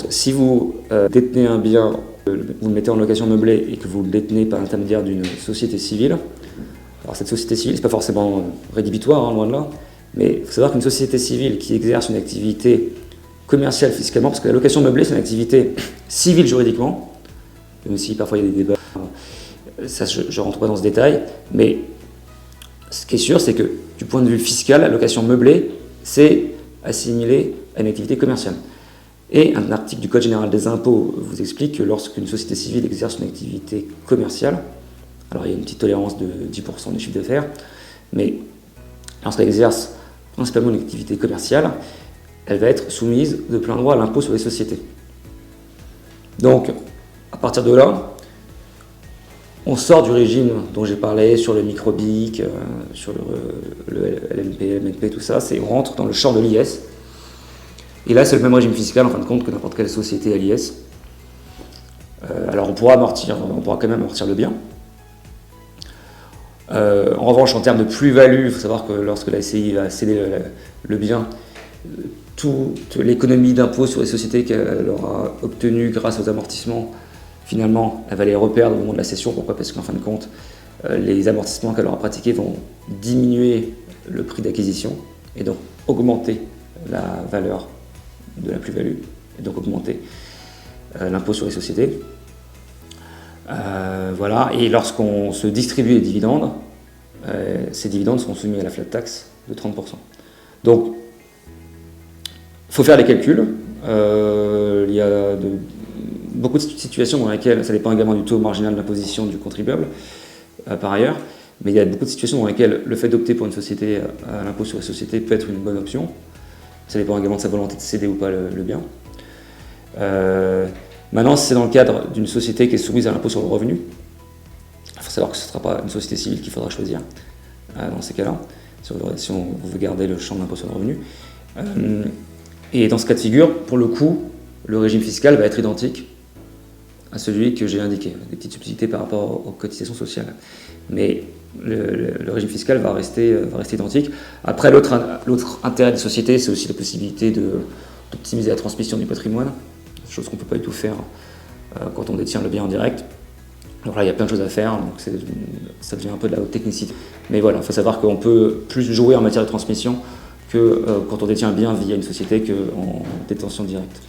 si vous détenez un bien, vous le mettez en location meublée et que vous le détenez par l'intermédiaire d'une société civile, alors cette société civile, c'est pas forcément rédhibitoire, hein, loin de là, mais il faut savoir qu'une société civile qui exerce une activité commerciale fiscalement, parce que la location meublée c'est une activité civile juridiquement, même si parfois il y a des débats, ça je ne rentre pas dans ce détail, mais ce qui est sûr c'est que du point de vue fiscal, la location meublée c'est assimilé à une activité commerciale. Et un article du Code général des impôts vous explique que lorsqu'une société civile exerce une activité commerciale, alors il y a une petite tolérance de 10% du chiffre d'affaires, mais lorsqu'elle exerce principalement une activité commerciale, elle va être soumise de plein droit à l'impôt sur les sociétés. Donc, à partir de là, on sort du régime dont j'ai parlé sur le micro-BIC, sur le LMP, MNP, tout ça, on rentre dans le champ de l'IS. Et là, c'est le même régime fiscal, en fin de compte, que n'importe quelle société à l'IS. Alors, on pourra quand même amortir le bien. En revanche, en termes de plus-value, il faut savoir que lorsque la SCI va céder le bien, toute l'économie d'impôt sur les sociétés qu'elle aura obtenue grâce aux amortissements, finalement, elle va les reperdre au moment de la cession. Pourquoi ? Parce qu'en fin de compte, les amortissements qu'elle aura pratiqués vont diminuer le prix d'acquisition et donc augmenter la valeur de la plus-value et donc augmenter l'impôt sur les sociétés. Voilà. Et lorsqu'on se distribue les dividendes, ces dividendes seront soumis à la flat tax de 30%. Donc, il faut faire les calculs. Il y a beaucoup de situations dans lesquelles, ça dépend également du taux marginal d'imposition du contribuable, par ailleurs, mais il y a beaucoup de situations dans lesquelles le fait d'opter pour une société à l'impôt sur les sociétés peut être une bonne option. Ça dépend également de sa volonté de céder ou pas le bien. Maintenant, si c'est dans le cadre d'une société qui est soumise à l'impôt sur le revenu, il faut savoir que ce ne sera pas une société civile qu'il faudra choisir dans ces cas-là, si on veut garder le champ de l'impôt sur le revenu. Et dans ce cas de figure, pour le coup, le régime fiscal va être identique à celui que j'ai indiqué, des petites subtilités par rapport aux cotisations sociales. Mais le régime fiscal va rester identique. Après, l'autre intérêt des sociétés, c'est aussi la possibilité d'optimiser la transmission du patrimoine, chose qu'on ne peut pas du tout faire quand on détient le bien en direct. Alors là, il y a plein de choses à faire, donc ça devient un peu de la haute technicité. Mais voilà, il faut savoir qu'on peut plus jouer en matière de transmission que quand on détient un bien via une société qu'en détention directe.